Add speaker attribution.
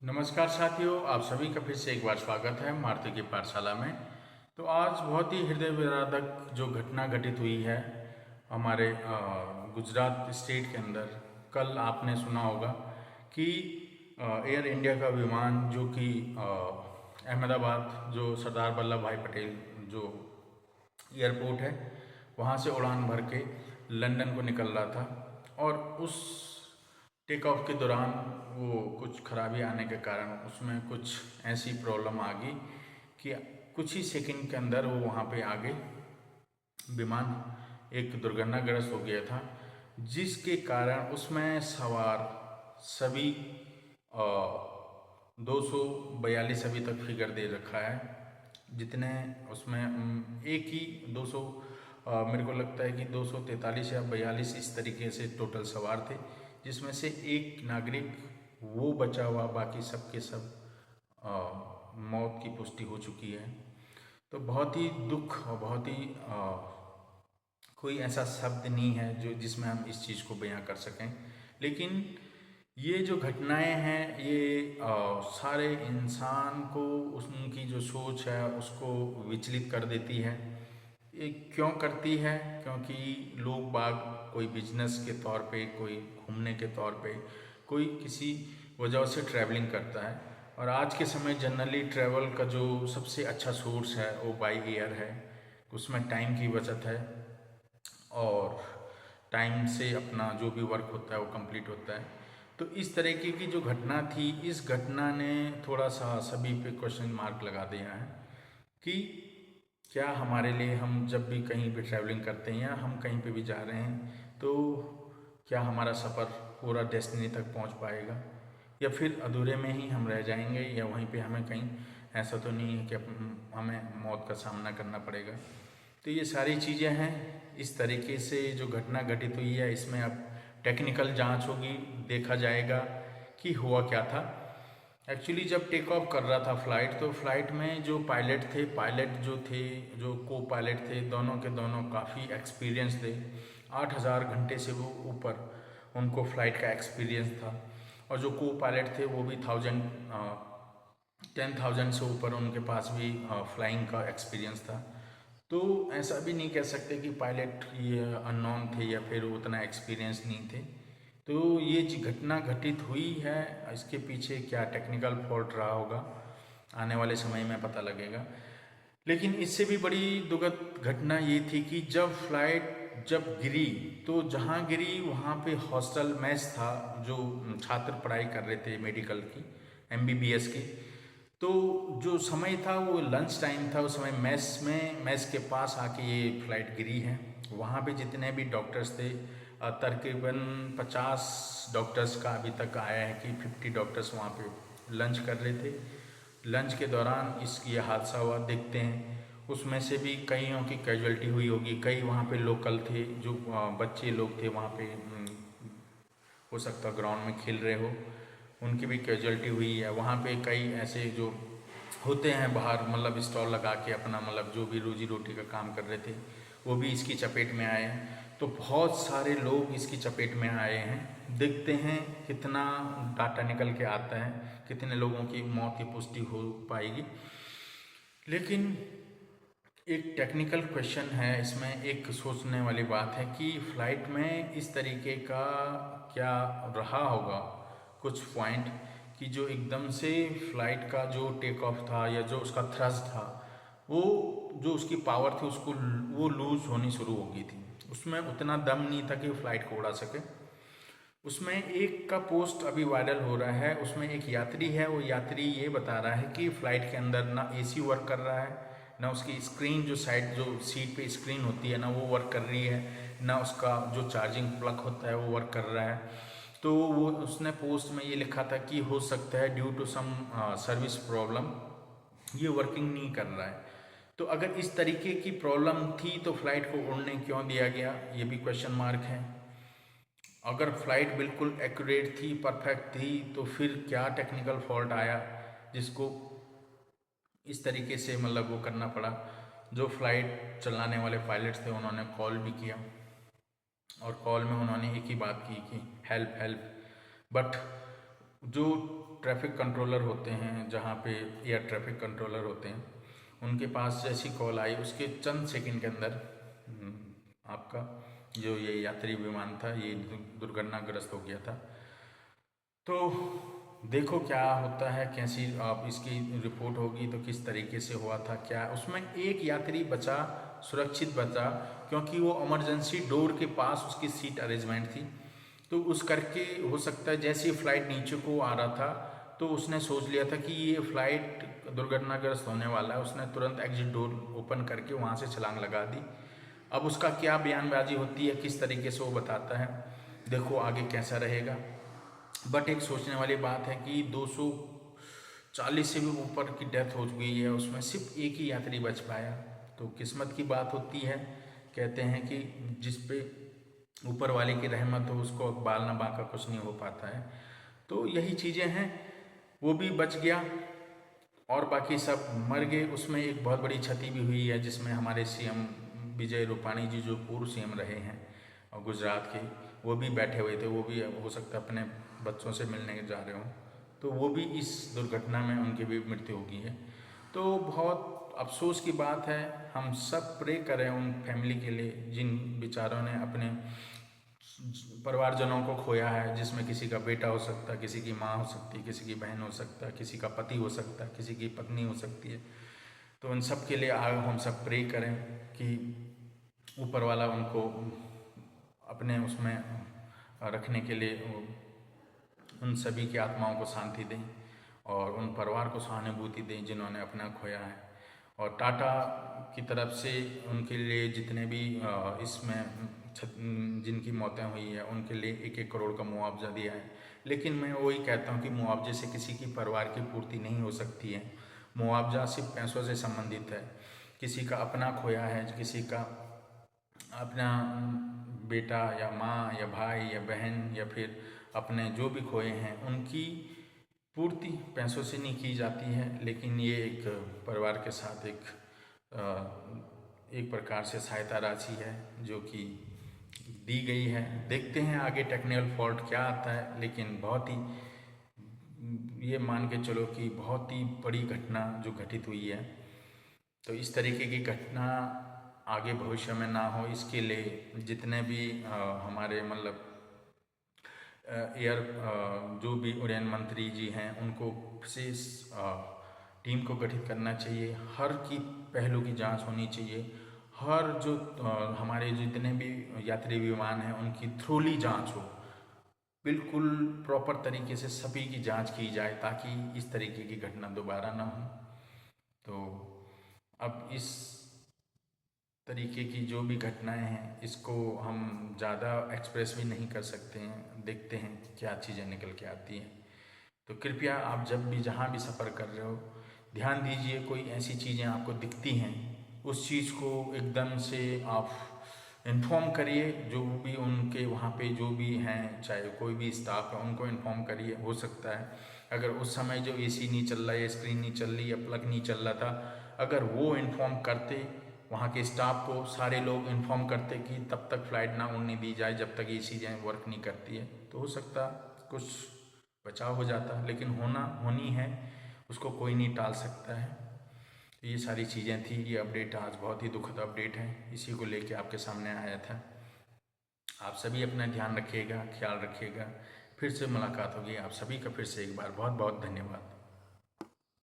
Speaker 1: नमस्कार साथियों, आप सभी का फिर से एक बार स्वागत है मारुति की पाठशाला में। तो आज बहुत ही हृदय विदारक जो घटना घटित हुई है हमारे गुजरात स्टेट के अंदर। कल आपने सुना होगा कि एयर इंडिया का विमान जो कि अहमदाबाद जो सरदार वल्लभ भाई पटेल जो एयरपोर्ट है वहाँ से उड़ान भर के लंदन को निकल रहा था, और उस टेक ऑफ के दौरान वो कुछ खराबी आने के कारण उसमें कुछ ऐसी प्रॉब्लम आ गई कि कुछ ही सेकंड के अंदर वो वहाँ पे आगे विमान एक दुर्घटनाग्रस्त हो गया था, जिसके कारण उसमें सवार सभी 242 अभी तक फिगर दे रखा है। जितने उसमें एक ही 200 मेरे को लगता है कि 243 या 42 इस तरीके से टोटल सवार थे, जिसमें से एक नागरिक वो बचा हुआ, बाकी सब के सब मौत की पुष्टि हो चुकी है। तो बहुत ही दुख और बहुत ही कोई ऐसा शब्द नहीं है जो जिसमें हम इस चीज़ को बयां कर सकें। लेकिन ये जो घटनाएं हैं ये सारे इंसान को उनकी जो सोच है उसको विचलित कर देती है। ये क्यों करती है? क्योंकि लोग बाग कोई बिजनेस के तौर पे, कोई घूमने के तौर पे, कोई किसी वजह से ट्रैवलिंग करता है, और आज के समय जनरली ट्रैवल का जो सबसे अच्छा सोर्स है वो बाई एयर है। उसमें टाइम की बचत है और टाइम से अपना जो भी वर्क होता है वो कंप्लीट होता है। तो इस तरीके की जो घटना थी, इस घटना ने थोड़ा सा सभी पे क्वेश्चन मार्क लगा दिया है कि क्या हमारे लिए, हम जब भी कहीं पे ट्रैवलिंग करते हैं या हम कहीं पे भी जा रहे हैं, तो क्या हमारा सफ़र पूरा डेस्टिनी तक पहुंच पाएगा, या फिर अधूरे में ही हम रह जाएंगे, या वहीं पे हमें कहीं ऐसा तो नहीं है कि हमें मौत का सामना करना पड़ेगा। तो ये सारी चीज़ें हैं। इस तरीके से जो घटना घटित हुई है इसमें अब टेक्निकल जांच होगी, देखा जाएगा कि हुआ क्या था। एक्चुअली जब टेक ऑफ कर रहा था फ्लाइट, तो फ्लाइट में जो पायलट थे, जो को पायलट थे, दोनों के दोनों काफ़ी एक्सपीरियंस थे। 8,000 घंटे से वो ऊपर उनको फ्लाइट का एक्सपीरियंस था, और जो को पायलट थे वो भी 10,000 से ऊपर उनके पास भी फ्लाइंग का एक्सपीरियंस था। तो ऐसा भी नहीं कह सकते कि पायलट ये अननोन थे या फिर उतना एक्सपीरियंस नहीं थे। तो ये घटना घटित हुई है, इसके पीछे क्या टेक्निकल फॉल्ट रहा होगा आने वाले समय में पता लगेगा। लेकिन इससे भी बड़ी दुखद घटना ये थी कि जब गिरी, तो जहाँ गिरी वहाँ पे हॉस्टल मेस था, जो छात्र पढ़ाई कर रहे थे मेडिकल की, एमबीबीएस की। तो जो समय था वो लंच टाइम था, उस समय मेस के पास आके ये फ्लाइट गिरी है। वहाँ पे जितने भी डॉक्टर्स थे, तकरीबन 50 डॉक्टर्स का अभी तक आया है कि 50 डॉक्टर्स वहाँ पे लंच कर रहे थे। लंच के दौरान ये हादसा हुआ। देखते हैं उसमें से भी कईयों की कैजुअलिटी हुई होगी। कई वहाँ पे लोकल थे, जो बच्चे लोग थे वहाँ पे, हो सकता ग्राउंड में खेल रहे हो, उनकी भी कैजुअलिटी हुई है। वहाँ पे कई ऐसे जो होते हैं बाहर, मतलब स्टॉल लगा के अपना, मतलब जो भी रोजी रोटी का काम कर रहे थे, वो भी इसकी चपेट में आए हैं। तो बहुत सारे लोग इसकी चपेट में आए हैं। देखते हैं कितना डाटा निकल के आता है, कितने लोगों की मौत की पुष्टि हो पाएगी। लेकिन एक टेक्निकल क्वेश्चन है इसमें, एक सोचने वाली बात है कि फ़्लाइट में इस तरीके का क्या रहा होगा कुछ पॉइंट, कि जो एकदम से फ़्लाइट का जो टेक ऑफ था या जो उसका थ्रस्ट था, वो जो उसकी पावर थी उसको वो लूज़ होनी शुरू हो गई थी। उसमें उतना दम नहीं था कि वो फ़्लाइट को उड़ा सके। उसमें एक का पोस्ट अभी वायरल हो रहा है, उसमें एक यात्री है, वो यात्री ये बता रहा है कि फ़्लाइट के अंदर ना एसी वर्क कर रहा है, ना उसकी स्क्रीन, जो साइड जो सीट पे स्क्रीन होती है ना वो वर्क कर रही है, ना उसका जो चार्जिंग प्लग होता है वो वर्क कर रहा है। तो वो उसने पोस्ट में ये लिखा था कि हो सकता है due to some service problem ये वर्किंग नहीं कर रहा है। तो अगर इस तरीके की प्रॉब्लम थी तो फ्लाइट को उड़ने क्यों दिया गया, ये भी क्वेश्चन मार्क है। अगर फ्लाइट बिल्कुल एक्यूरेट थी, परफेक्ट थी, तो फिर क्या टेक्निकल फॉल्ट आया जिसको इस तरीके से मतलब वो करना पड़ा। जो फ्लाइट चलाने वाले पायलट्स थे उन्होंने कॉल भी किया, और कॉल में उन्होंने एक ही बात की कि हेल्प हेल्प, बट जो ट्रैफिक कंट्रोलर होते हैं, जहाँ पे एयर ट्रैफिक कंट्रोलर होते हैं, उनके पास जैसी कॉल आई उसके चंद सेकंड के अंदर आपका जो ये यात्री विमान था ये दुर्घटनाग्रस्त हो गया था। तो देखो क्या होता है, कैसी आप इसकी रिपोर्ट होगी तो किस तरीके से हुआ था, क्या उसमें एक यात्री बचा, सुरक्षित बचा, क्योंकि वो इमरजेंसी डोर के पास उसकी सीट अरेंजमेंट थी। तो उस करके हो सकता है जैसे फ्लाइट नीचे को आ रहा था तो उसने सोच लिया था कि ये फ्लाइट दुर्घटनाग्रस्त होने वाला है, उसने तुरंत एग्जिट डोर ओपन करके वहाँ से छलांग लगा दी। अब उसका क्या बयानबाजी होती है, किस तरीके से वो बताता है, देखो आगे कैसा रहेगा। बट एक सोचने वाली बात है कि 240 से भी ऊपर की डेथ हो गई है, उसमें सिर्फ एक ही यात्री बच पाया। तो किस्मत की बात होती है, कहते हैं कि जिस पे ऊपर वाले की रहमत हो उसको बाल ना बांका कुछ नहीं हो पाता है। तो यही चीज़ें हैं, वो भी बच गया और बाकी सब मर गए। उसमें एक बहुत बड़ी क्षति भी हुई है, जिसमें हमारे सीएम विजय रूपाणी जी जो पूर्व सीएम रहे हैं और गुजरात के, वो भी बैठे हुए थे, वो भी हो सकता है अपने बच्चों से मिलने जा रहे हों, तो वो भी इस दुर्घटना में उनकी भी मृत्यु हो गई है। तो बहुत अफसोस की बात है, हम सब प्रे करें उन फैमिली के लिए जिन बेचारों ने अपने परिवारजनों को खोया है, जिसमें किसी का बेटा हो सकता है, किसी की माँ हो सकती है, किसी की बहन हो सकता है, किसी का पति हो सकता है, किसी की पत्नी हो सकती है। तो उन सब के लिए हम सब प्रे करें कि ऊपर वाला उनको अपने उसमें रखने के लिए उन सभी की आत्माओं को शांति दें और उन परिवार को सहानुभूति दें जिन्होंने अपना खोया है। और टाटा की तरफ से उनके लिए जितने भी इसमें जिनकी मौतें हुई है उनके लिए 1-1 करोड़ का मुआवजा दिया है। लेकिन मैं वही कहता हूँ कि मुआवजे से किसी की परिवार की पूर्ति नहीं हो सकती है। मुआवजा सिर्फ पैसों से संबंधित है। किसी का अपना खोया है, किसी का अपना बेटा या माँ या भाई या बहन या फिर अपने जो भी खोए हैं, उनकी पूर्ति पैसों से नहीं की जाती है, लेकिन ये एक परिवार के साथ एक प्रकार से सहायता राशि है जो कि दी गई है। देखते हैं आगे टेक्निकल फॉल्ट क्या आता है, लेकिन बहुत ही ये मान के चलो कि बहुत ही बड़ी घटना जो घटित हुई है। तो इस तरीके की घटना आगे भविष्य में ना हो, इसके लिए जितने भी हमारे मतलब एयर जो भी उड़ान मंत्री जी हैं उनको विशेष टीम को गठित करना चाहिए। हर की पहलू की जांच होनी चाहिए। हर जो हमारे जितने भी यात्री विमान हैं उनकी थ्रोली जांच हो, बिल्कुल प्रॉपर तरीके से सभी की जांच की जाए ताकि इस तरीके की घटना दोबारा ना हो। तो अब इस तरीके की जो भी घटनाएं हैं इसको हम ज़्यादा एक्सप्रेस भी नहीं कर सकते हैं, देखते हैं क्या चीज़ें निकल के आती हैं। तो कृपया आप जब भी जहाँ भी सफ़र कर रहे हो ध्यान दीजिए, कोई ऐसी चीज़ें आपको दिखती हैं उस चीज़ को एकदम से आप इन्फॉर्म करिए, जो भी उनके वहाँ पे जो भी हैं, चाहे कोई भी स्टाफ है उनको इन्फॉर्म करिए। हो सकता है अगर उस समय जो एसी नहीं चल रहा है या स्क्रीन नहीं चल रही या प्लग नहीं चल रहा था, अगर वो इन्फॉर्म करते वहाँ के स्टाफ को, सारे लोग इन्फॉर्म करते कि तब तक फ़्लाइट ना उड़ने दी जाए जब तक ये चीज़ें वर्क नहीं करती है, तो हो सकता कुछ बचाव हो जाता। लेकिन होनी है, उसको कोई नहीं टाल सकता है। तो ये सारी चीज़ें थी। ये अपडेट आज बहुत ही दुखद अपडेट है, इसी को लेके आपके सामने आया था। आप सभी अपना ध्यान रखिएगा, ख्याल रखिएगा। फिर से मुलाकात होगी। आप सभी का फिर से एक बार बहुत बहुत धन्यवाद।